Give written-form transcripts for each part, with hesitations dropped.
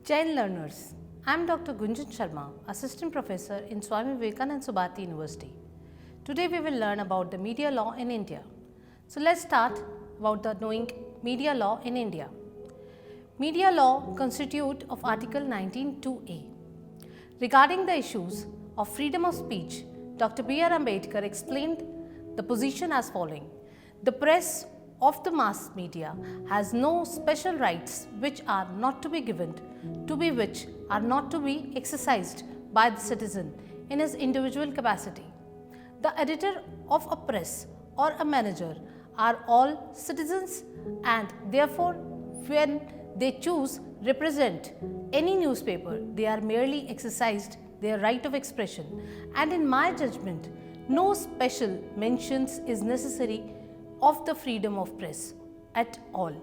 Jain learners, I am Dr. Gunjan Sharma, Assistant Professor in Swami Vivekananda Subhati University. Today we will learn about the media law in India. So let's start about the knowing media law in India. Media law constitute of Article 19(2)(a). Regarding the issues of freedom of speech, Dr. B.R. Ambedkar explained the position as following. The press of the mass media has no special rights which are not to be given, which are not to be exercised by the citizen in his individual capacity. The editor of a press or a manager are all citizens, and therefore when they choose represent any newspaper, they are merely exercised their right of expression, and in my judgment no special mentions is necessary of the freedom of press at all.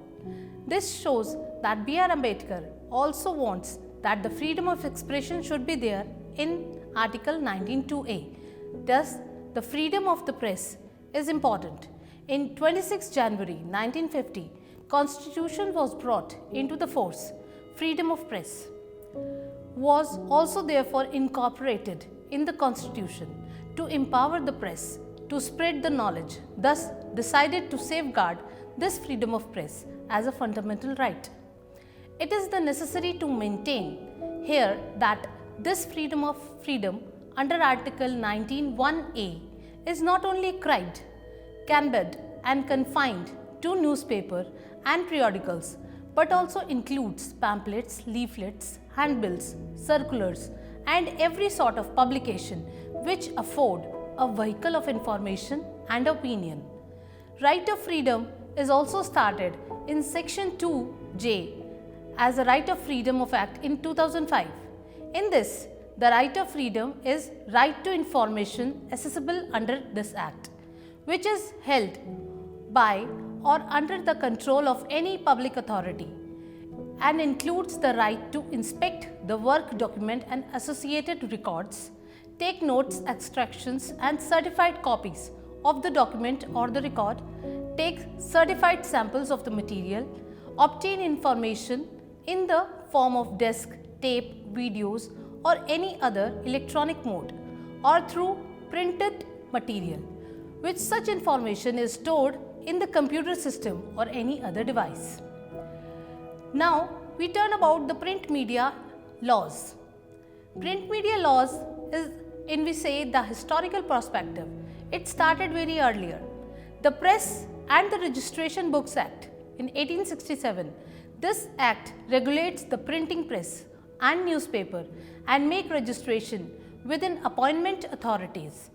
This shows that B.R. Ambedkar also wants that the freedom of expression should be there in Article 19(2)(a). Thus, the freedom of the press is important. In 26 January 1950, Constitution was brought into the force. Freedom of press was also therefore incorporated in the Constitution to empower the press to spread the knowledge, thus decided to safeguard this freedom of press as a fundamental right. It is the necessary to maintain here that this freedom under Article 19(1)(a) is not circumscribed, canbed and confined to newspaper and periodicals, but also includes pamphlets, leaflets, handbills, circulars and every sort of publication which afford a vehicle of information and opinion. Right of freedom is also started in Section 2(j) as a right of freedom of Act in 2005. In this, the right of freedom is right to information accessible under this Act, which is held by or under the control of any public authority, and includes the right to inspect the work document and associated records, take notes, extractions and certified copies of the document or the record, take certified samples of the material, obtain information in the form of disc, tape, videos or any other electronic mode, or through printed material, which such information is stored in the computer system or any other device. Now we turn about the print media laws. Print media laws is in we say the historical perspective. It started very earlier. The Press and the Registration Books Act in 1867. This act regulates the printing press and newspaper and make registration within appointed authorities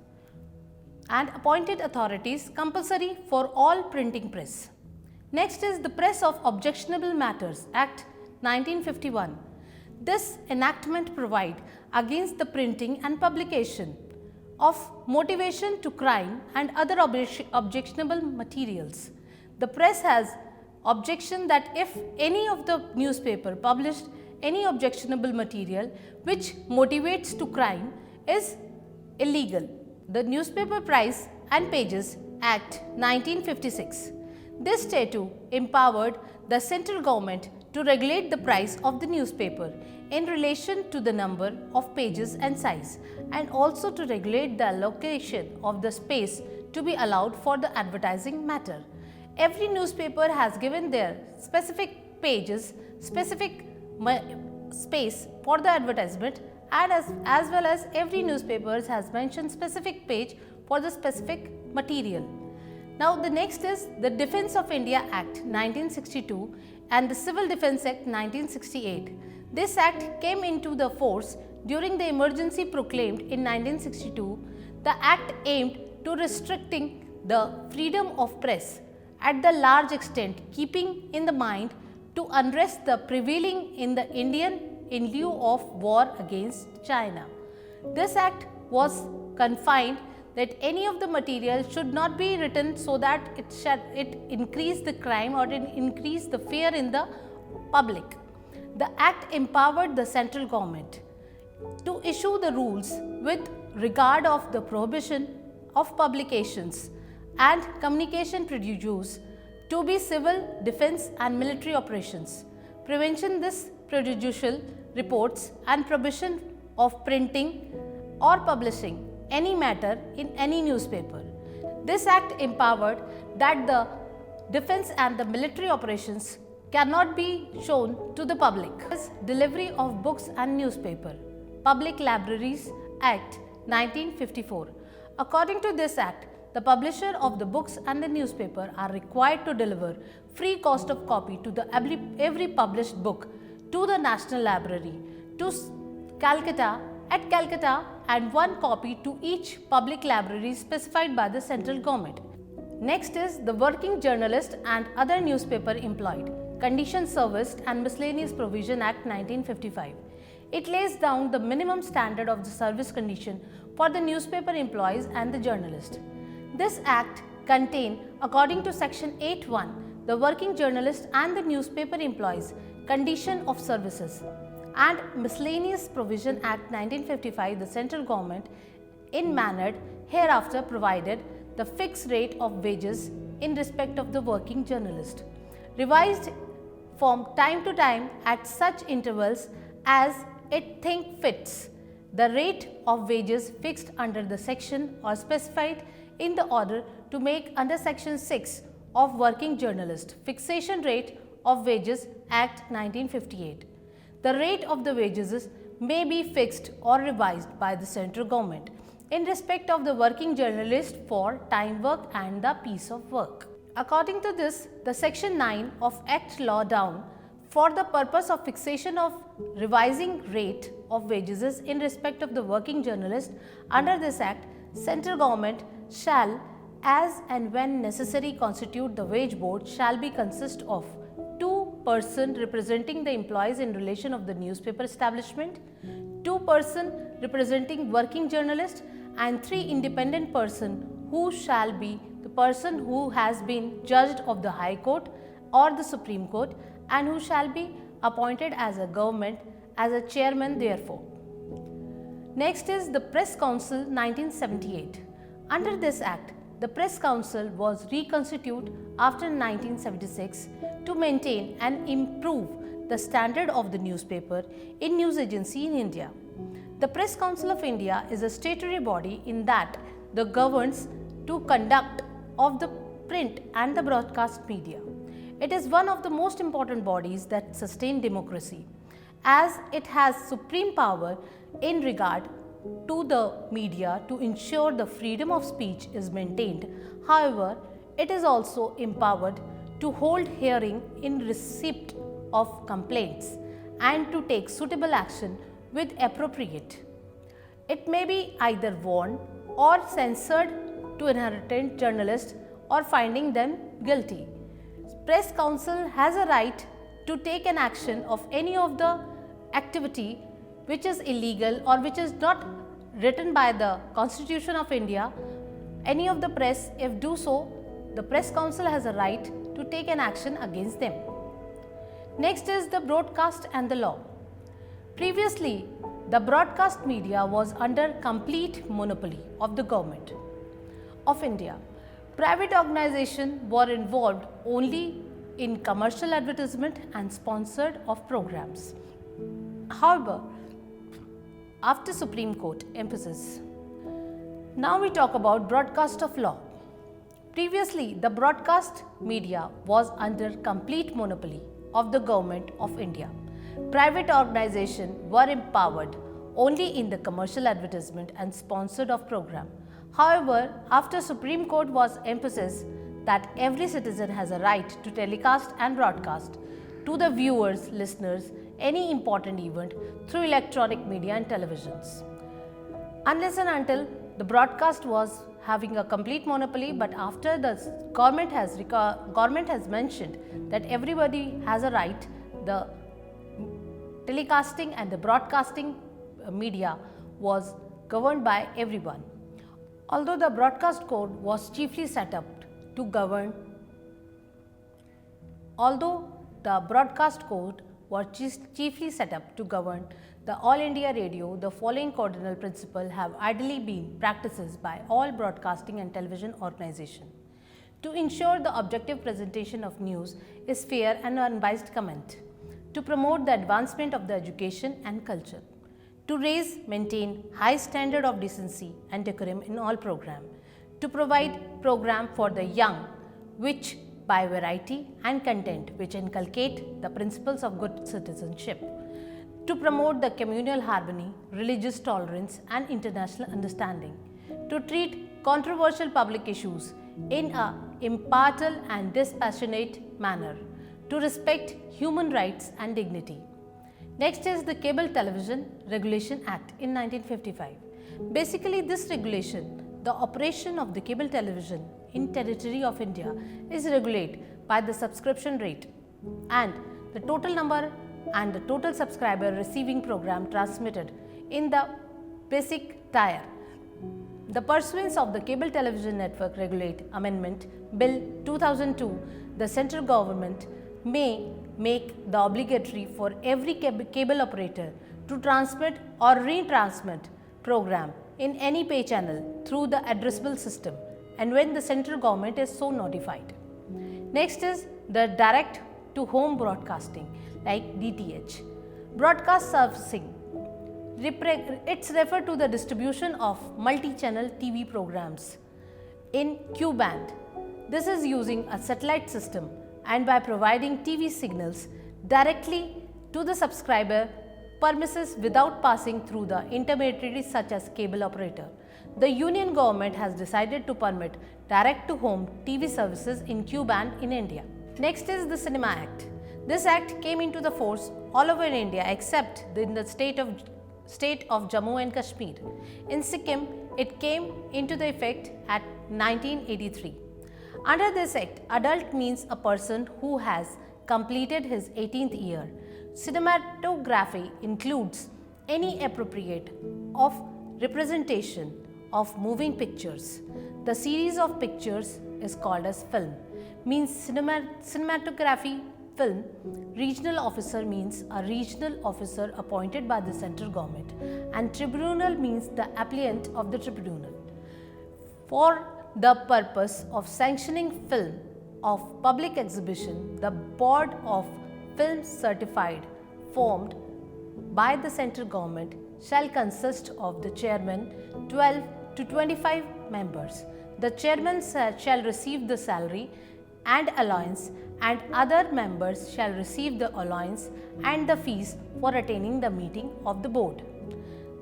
compulsory for all printing press. Next is the Press of Objectionable Matters Act 1951. This enactment provides against the printing and publication of motivation to crime and other objectionable materials. The press has objection that if any of the newspaper published any objectionable material which motivates to crime is illegal. The Newspaper Price and Pages Act 1956. This statute empowered the central government to regulate the price of the newspaper in relation to the number of pages and size, and also to regulate the allocation of the space to be allowed for the advertising matter. Every newspaper has given their specific pages, specific space for the advertisement, and as well as every newspaper has mentioned specific page for the specific material. Now the next is the Defence of India Act 1962 and the Civil Defence Act 1968. This act came into the force during the emergency proclaimed in 1962. The act aimed to restricting the freedom of press at the large extent, keeping in the mind to unrest the prevailing in the Indian in lieu of war against China. This act was confined that any of the material should not be written so that it increase the crime or it increase the fear in the public. The act empowered the central government to issue the rules with regard of the prohibition of publications and communication produced to be civil, defense and military operations. Prevention this prejudicial reports and prohibition of printing or publishing any matter in any newspaper. This act empowered that the defense and the military operations cannot be shown to the public. Delivery of books and newspaper. Public Libraries Act 1954. According to this act, the publisher of the books and the newspaper are required to deliver free cost of copy to the every published book to the National Library to Calcutta and one copy to each public library specified by the central government. Next is the Working Journalist and Other Newspaper Employed, Conditions Serviced and Miscellaneous Provision Act 1955. It lays down the minimum standard of the service condition for the newspaper employees and the journalist. This act contains, according to section 8(1), the Working Journalist and the Newspaper Employees Condition of Services and Miscellaneous Provision Act 1955, the central government in manner hereafter provided the fixed rate of wages in respect of the working journalist, revised from time to time at such intervals as it think fits. The rate of wages fixed under the section or specified in the order to make under section 6 of Working Journalist Fixation Rate of Wages Act 1958. The rate of the wages may be fixed or revised by the central government in respect of the working journalist for time work and the piece of work. According to this, the section 9 of Act Law down for the purpose of fixation of revising rate of wages in respect of the working journalist, under this act, central government shall, as and when necessary, constitute the wage board shall be consist of 2 persons representing the employees in relation of the newspaper establishment, 2 persons representing working journalist, and 3 independent persons who shall be the person who has been judged of the High Court or the Supreme Court and who shall be appointed as a government as a chairman therefore. Next is the Press Council 1978. Under this act, the Press Council was reconstituted after 1976 to maintain and improve the standard of the newspaper in news agency in India. The Press Council of India is a statutory body in that the governs to conduct of the print and the broadcast media. It is one of the most important bodies that sustain democracy, as it has supreme power in regard to the media to ensure the freedom of speech is maintained. However, it is also empowered to hold hearing in receipt of complaints and to take suitable action with appropriate. It may be either warned or censored to inherent journalists or finding them guilty. Press Council has a right to take an action of any of the activity which is illegal or which is not written by the Constitution of India. Any of the press, if do so, the Press Council has a right to take an action against them. Next is the broadcast and the law. Previously, the broadcast media was under complete monopoly of the government of India. Private organizations were involved only in commercial advertisement and sponsored of programs. However, after Supreme Court emphasis, now we talk about broadcast of law. Previously, the broadcast media was under complete monopoly of the government of India. Private organizations were empowered only in the commercial advertisement and sponsored of program. However, after Supreme Court was emphasis that every citizen has a right to telecast and broadcast to the viewers, listeners, any important event through electronic media and televisions. Unless and until the broadcast was having a complete monopoly, but after the government has mentioned that everybody has a right, the telecasting and the broadcasting media was governed by everyone. Although the broadcast code was chiefly set up to govern, the All India Radio, the following cardinal principles have ideally been practiced by all broadcasting and television organizations. To ensure the objective presentation of news is fair and unbiased comment. to promote the advancement of the education and culture, to raise, maintain high standard of decency and decorum in all program, to provide program for the young, which by variety and content which inculcate the principles of good citizenship, to promote the communal harmony, religious tolerance and international understanding, to treat controversial public issues in a impartial and dispassionate manner, to respect human rights and dignity. Next is the Cable Television Regulation Act in 1955. Basically, this regulation, the operation of the cable television in territory of India is regulated by the subscription rate and the total number and the total subscriber receiving program transmitted in the basic tier. The pursuance of the Cable Television Network Regulate Amendment Bill 2002, the central government may make the obligatory for every cable operator to transmit or retransmit program in any pay channel through the addressable system and when the central government is so notified. Next is the direct to home broadcasting like DTH. Broadcast servicing. It's referred to the distribution of multi-channel TV programs in Q-band. This is using a satellite system and by providing TV signals directly to the subscriber premises without passing through the intermediaries such as cable operator. The Union government has decided to permit direct to home TV services in Q-band in India. Next is the Cinema Act. This act came into the force all over India except in the state of Jammu and Kashmir. In Sikkim, it came into the effect at 1983. Under this act, adult means a person who has completed his 18th year. Cinematography includes any appropriate of representation of moving pictures. The series of pictures is called as film. Means cinematography film. Regional officer means a regional officer appointed by the central government, and tribunal means the applicant of the tribunal. For the purpose of sanctioning film of public exhibition, the Board of Film Certified formed by the central government shall consist of the chairman, 12 to 25 members. The chairman shall receive the salary and allowance, and other members shall receive the allowance and the fees for attending the meeting of the board.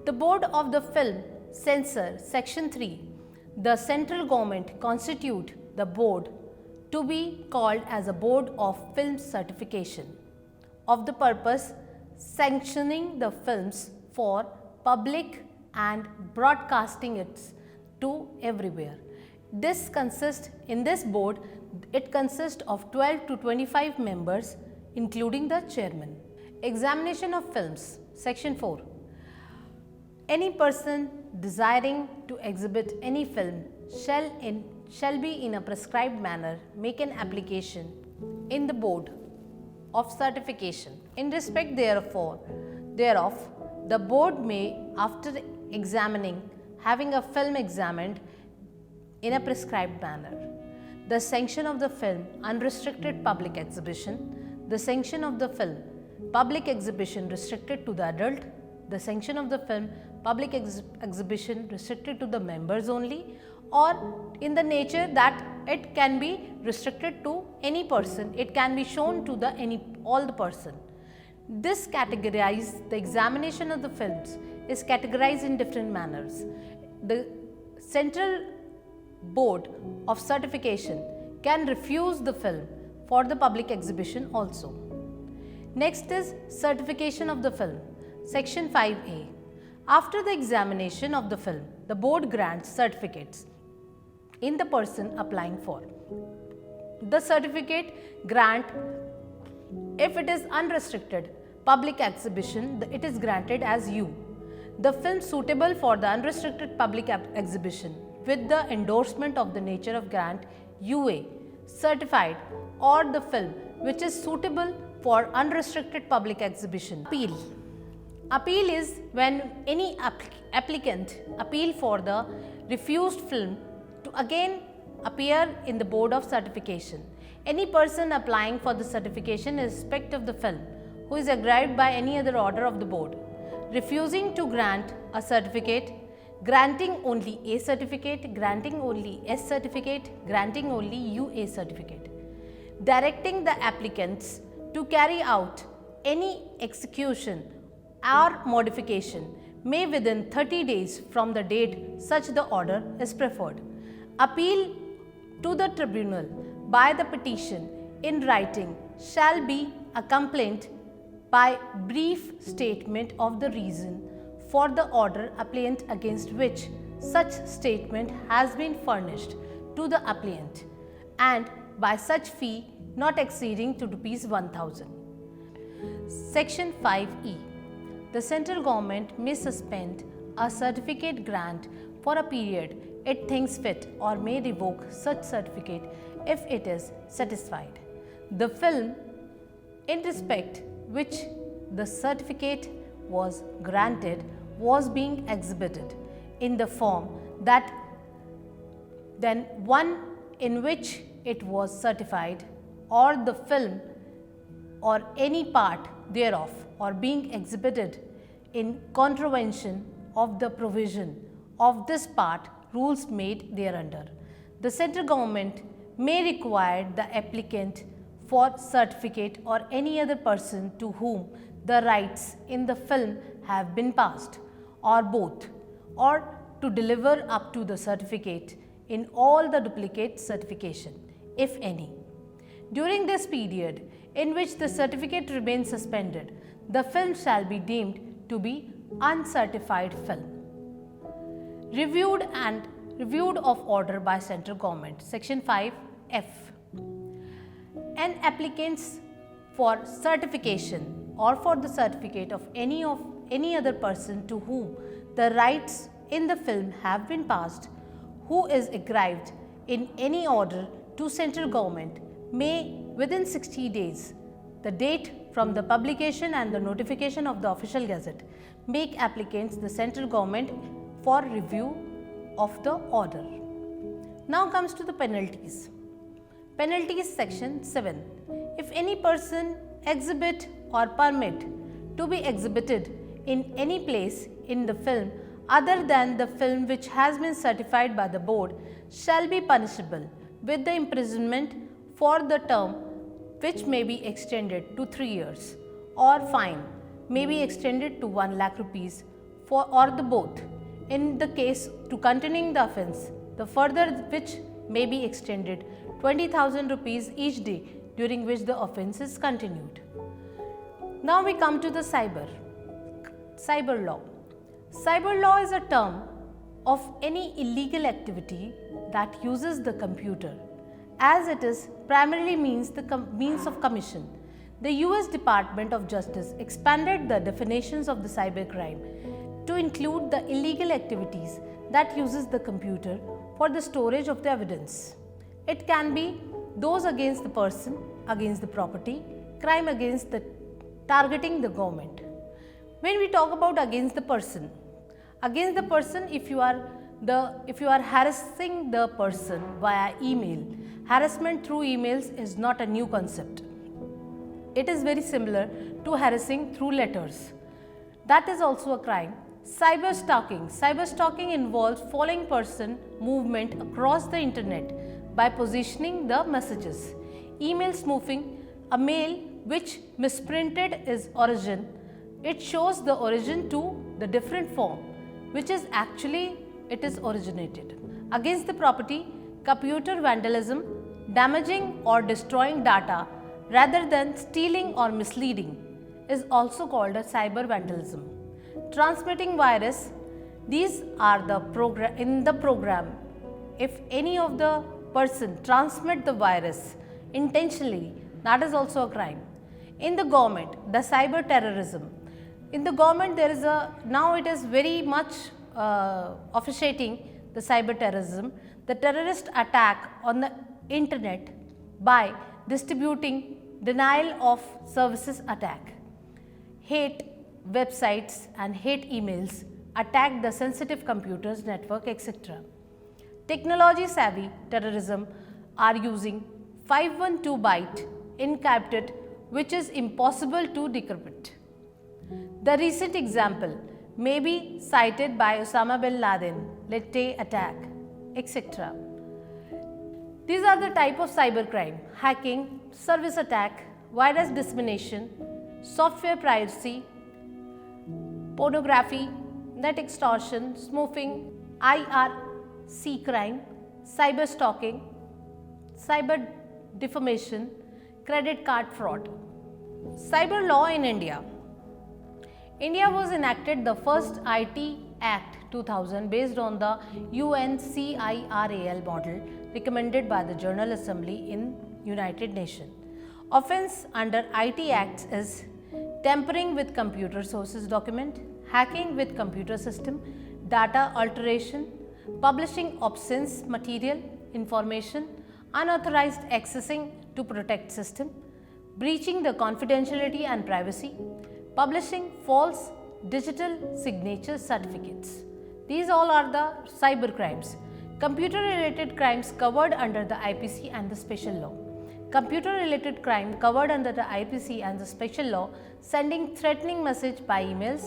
The Board of the Film Censor, Section 3. The central government constitute the board to be called as a Board of Film Certification of the purpose sanctioning the films for public and broadcasting it to everywhere. This consists in this board, it consists of 12 to 25 members including the chairman. Examination of films, Section 4. Any person desiring to exhibit any film shall be in a prescribed manner make an application in the board of certification. In respect thereof, the board may, after examining, having a film examined in a prescribed manner, the sanction of the film unrestricted public exhibition, the sanction of the film public exhibition restricted to the adult, the sanction of the film public exhibition restricted to the members only, or in the nature that it can be restricted to any person, it can be shown to all the person. This categorized, the examination of the films is categorized in different manners. The Central Board of Certification can refuse the film for the public exhibition also. Next is certification of the film, Section 5A. After the examination of the film, the board grants certificates in the person applying for. The certificate grant, if it is unrestricted public exhibition, it is granted as U. The film suitable for the unrestricted public exhibition with the endorsement of the nature of grant UA certified, or the film which is suitable for unrestricted public exhibition. Appeal. Appeal is when any applicant appeal for the refused film to again appear in the board of certification. Any person applying for the certification in respect of the film who is aggrieved by any other order of the board, refusing to grant a certificate, granting only A certificate, granting only S certificate, granting only UA certificate, directing the applicants to carry out any execution or modification may within 30 days from the date such the order is preferred. Appeal to the tribunal by the petition in writing shall be accompanied by brief statement of the reason for the order applicant against which such statement has been furnished to the applicant, and by such fee not exceeding to Rs 1000. Section 5E. The central government may suspend a certificate grant for a period it thinks fit or may revoke such certificate if it is satisfied. The film in respect which the certificate was granted was being exhibited in the form that then one in which it was certified, or the film or any part thereof or being exhibited in contravention of the provision of this part rules made thereunder. The central government may require the applicant for certificate or any other person to whom the rights in the film have been passed, or both, or to deliver up to the certificate in all the duplicate certification, if any. During this period in which the certificate remains suspended, the film shall be deemed to be uncertified film. Reviewed of order by central government. Section 5F. An applicants for certification or for the certificate of any other person to whom the rights in the film have been passed, who is aggrieved in any order to central government, may within 60 days, the date from the publication and the notification of the official gazette, make applicants the central government for review of the order. Now comes to the penalties. Penalties section 7. If any person exhibit or permit to be exhibited in any place in the film other than the film which has been certified by the board shall be punishable with the imprisonment for the term which may be extended to 3 years, or fine may be extended to 1 lakh rupees for or the both. In the case to continuing the offence, the further which may be extended 20,000 rupees each day during which the offence is continued. Now we come to the cyber law. Cyber law is a term of any illegal activity that uses the computer, as it is primarily means of commission. The US Department of Justice expanded the definitions of the cybercrime to include the illegal activities that uses the computer for the storage of the evidence. It can be those against the person, against the property, crime against the targeting the government. When we talk about against the person, if you are harassing the person via email, harassment through emails is not a new concept. It is very similar to harassing through letters. That is also a crime. Cyber stalking involves following person movement across the internet by positioning the messages. Email spoofing, a mail which misprinted its origin, it shows the origin to the different form which is actually it is originated. Against the property, computer vandalism, damaging or destroying data rather than stealing or misleading is also called a cyber vandalism. Transmitting virus, these are the program. If any of the person transmit the virus intentionally, that is also a crime. In the government, the cyber terrorism. In the government, there is now it is very much officiating the cyber terrorism, the terrorist attack on the internet by distributing denial of services attack, hate websites and hate emails, attack the sensitive computers network, etc. Technology savvy terrorism are using 512 byte encrypted which is impossible to decrypt. The recent example may be cited by Osama bin Laden, Lette attack, etc. These are the type of cybercrime: hacking, service attack, virus dissemination, software piracy, pornography, net extortion, spoofing, IRC crime, cyber stalking, cyber defamation, credit card fraud. Cyber law in India. India was enacted the first IT Act 2000 based on the UNCIRAL model recommended by the General Assembly in United Nations. Offence under IT Acts is tampering with computer sources document, hacking with computer system, data alteration, publishing obscene material, information, unauthorized accessing to protect system, breaching the confidentiality and privacy, publishing false digital signature certificates. These all are the cyber crimes. Computer related crimes covered under the IPC and the special law. Computer related crime covered under the IPC and the special law: sending threatening message by emails,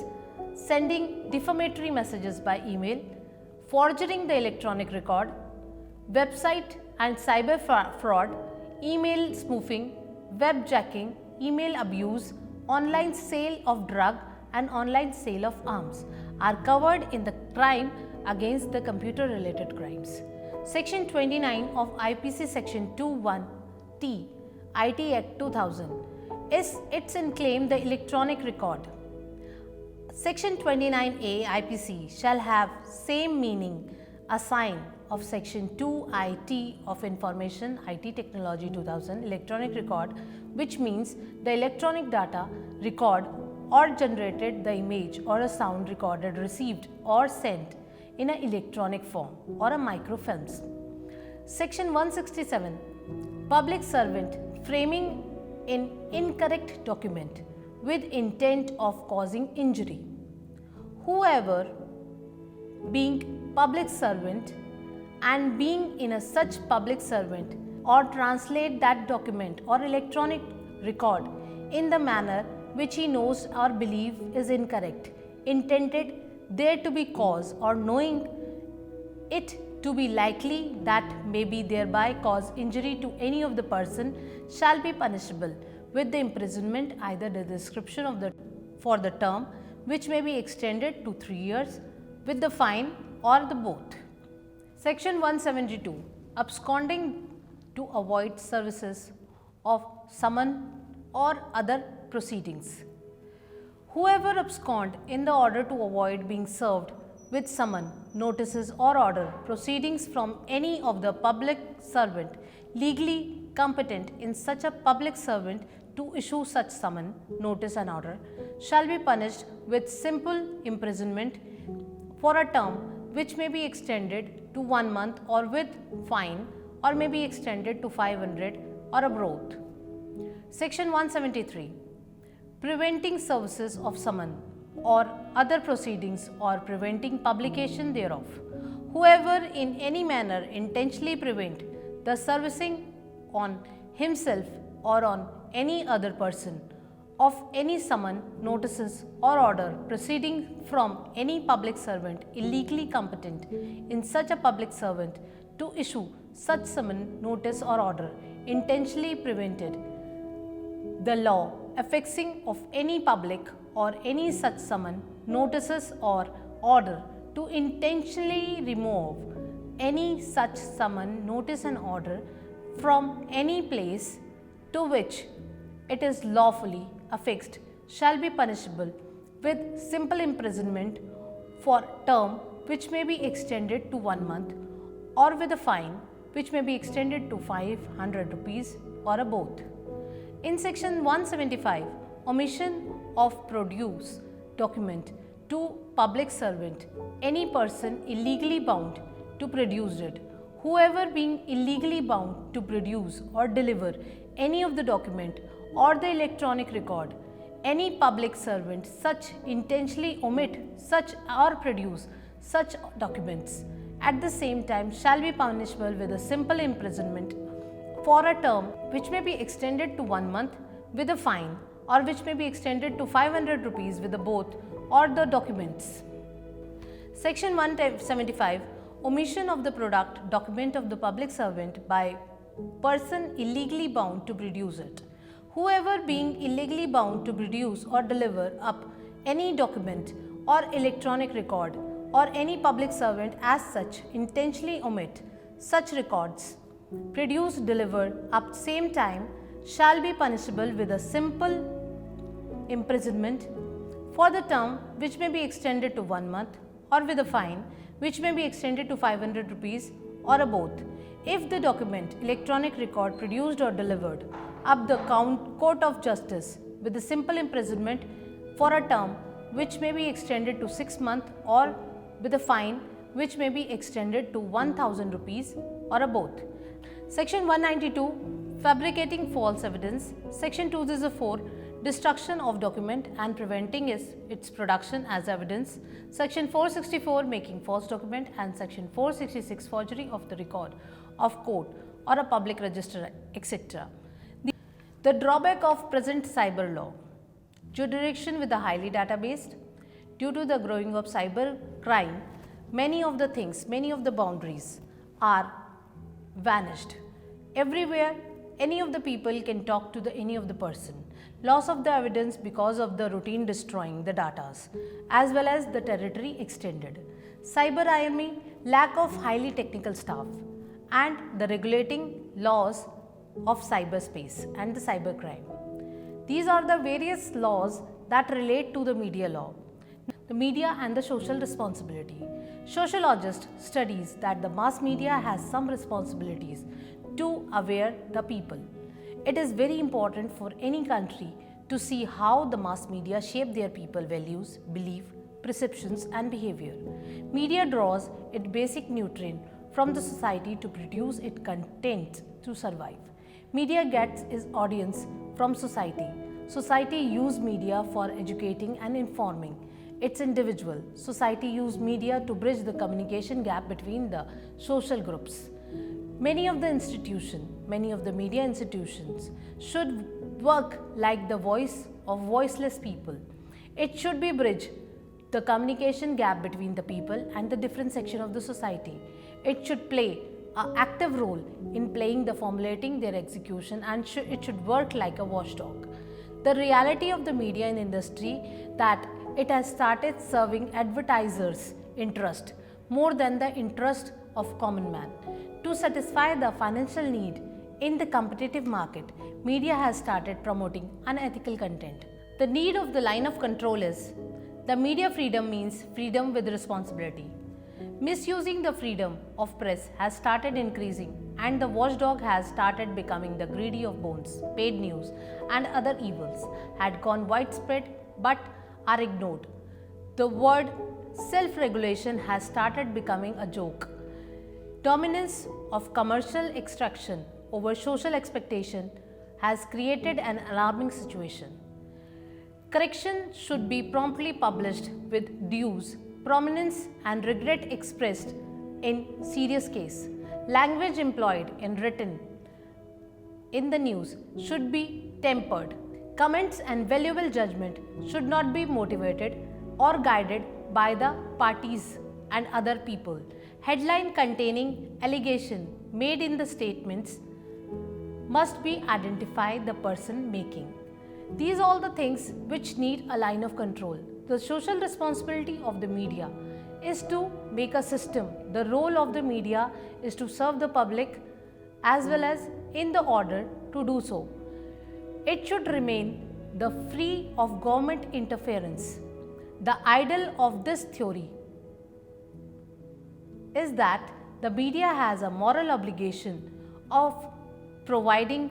sending defamatory messages by email, forging the electronic record, website and cyber fraud, email spoofing, web jacking, email abuse, online sale of drug and online sale of arms are covered in the crime against the computer related crimes. Section 29 of IPC Section 21T IT Act 2000 is its claim the electronic record. Section 29A IPC shall have same meaning assigned of Section 2 IT of Information IT Technology 2000 electronic record, which means the electronic data record or generated, the image or a sound recorded, received or sent in an electronic form or a microfilms. Section 167 Public servant framing in incorrect document with intent of causing injury. Whoever being public servant and being in a such public servant or translate that document or electronic record in the manner which he knows or believe is incorrect, intended there to be cause or knowing it to be likely that may be thereby cause injury to any of the person, shall be punishable with the imprisonment, either the description of the for the term which may be extended to 3 years, with the fine or the both. Section 172 Absconding to avoid services of summon or other proceedings. Whoever abscond in the order to avoid being served with summon, notices or order proceedings from any of the public servant legally competent in such a public servant to issue such summon, notice and order shall be punished with simple imprisonment for a term which may be extended to 1 month or with fine, or may be extended to 500 or a both. Section 173 Preventing services of summon or other proceedings or preventing publication thereof. Whoever in any manner intentionally prevent the servicing on himself or on any other person of any summon, notices or order proceeding from any public servant illegally competent in such a public servant to issue such summon, notice or order intentionally prevented the law affixing of any public or any such summon, notices or order to intentionally remove any such summon, notice and order from any place to which it is lawfully affixed shall be punishable with simple imprisonment for term which may be extended to 1 month, or with a fine which may be extended to 500 rupees or a both. In section 175, omission of produce document to public servant, any person illegally bound to produce it. Whoever being illegally bound to produce or deliver any of the document or the electronic record, any public servant such intentionally omit such or produce such documents at the same time shall be punishable with a simple imprisonment for a term which may be extended to 1 month, with a fine, or which may be extended to 500 rupees with the both or the documents. Section 175, omission of the product document of the public servant by person illegally bound to produce it. Whoever being illegally bound to produce or deliver up any document or electronic record or any public servant as such intentionally omit such records, produce, deliver up same time, shall be punishable with a simple imprisonment for the term which may be extended to 1 month, or with a fine which may be extended to 500 rupees or a both, if the document, electronic record produced or delivered up the court of justice with a simple imprisonment for a term which may be extended to 6 months, or with a fine which may be extended to 1000 rupees or a both. Section 192, fabricating false evidence. Section 204, destruction of document and preventing its production as evidence. Section 464, making false document, and Section 466, forgery of the record of court or a public register, etc. The drawback of present cyber law: jurisdiction with a highly database. Due to the growing of cyber crime, many of the boundaries are vanished. Everywhere, any of the people can talk to any of the person. Loss of the evidence because of the routine destroying the datas, as well as the territory extended. Cyber IME, lack of highly technical staff, and the regulating laws of cyberspace and the cybercrime. These are the various laws that relate to the media law. The media and the social responsibility. Sociologist studies that the mass media has some responsibilities to aware the people. It is very important for any country to see how the mass media shape their people values, belief, perceptions and behavior. Media draws its basic nutrient from the society to produce its content to survive. Media gets its audience from society. Society use media for educating and informing its individual. Society use media to bridge the communication gap between the social groups. Many of the media institutions should work like the voice of voiceless people. It should be bridge the communication gap between the people and the different section of the society. It should play an active role in formulating their execution, and it should work like a watchdog. The reality of the media in industry that it has started serving advertisers' interest more than the interest of common man. To satisfy the financial need in the competitive market, media has started promoting unethical content. The need of the line of control is the media freedom means freedom with responsibility. Misusing the freedom of press has started increasing, and the watchdog has started becoming the greedy of bones. Paid news and other evils had gone widespread but are ignored. The word self-regulation has started becoming a joke. Dominance of commercial extraction over social expectation has created an alarming situation. Correction should be promptly published with dues, prominence and regret expressed in serious case. Language employed in written in the news should be tempered. Comments and valuable judgment should not be motivated or guided by the parties and other people. Headline containing allegation made in the statements must be identify the person making. These are all the things which need a line of control. The social responsibility of the media is to make a system. The role of the media is to serve the public as well as in the order to do so. It should remain the free of government interference. The ideal of this theory is that the media has a moral obligation of providing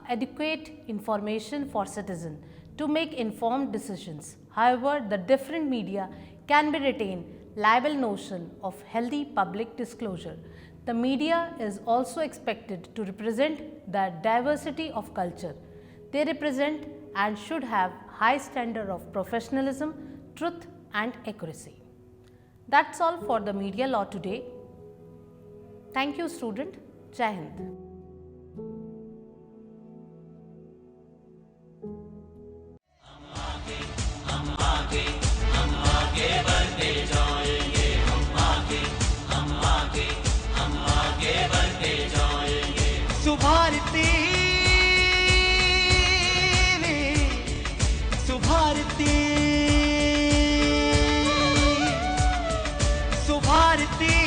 adequate information for citizens to make informed decisions. However, the different media can be retained liable notion of healthy public disclosure. The media is also expected to represent the diversity of culture. They represent and should have high standard of professionalism, truth and accuracy. That's all for the media law today. Thank you, student. Jai Hind. Subharti Subharti Subharti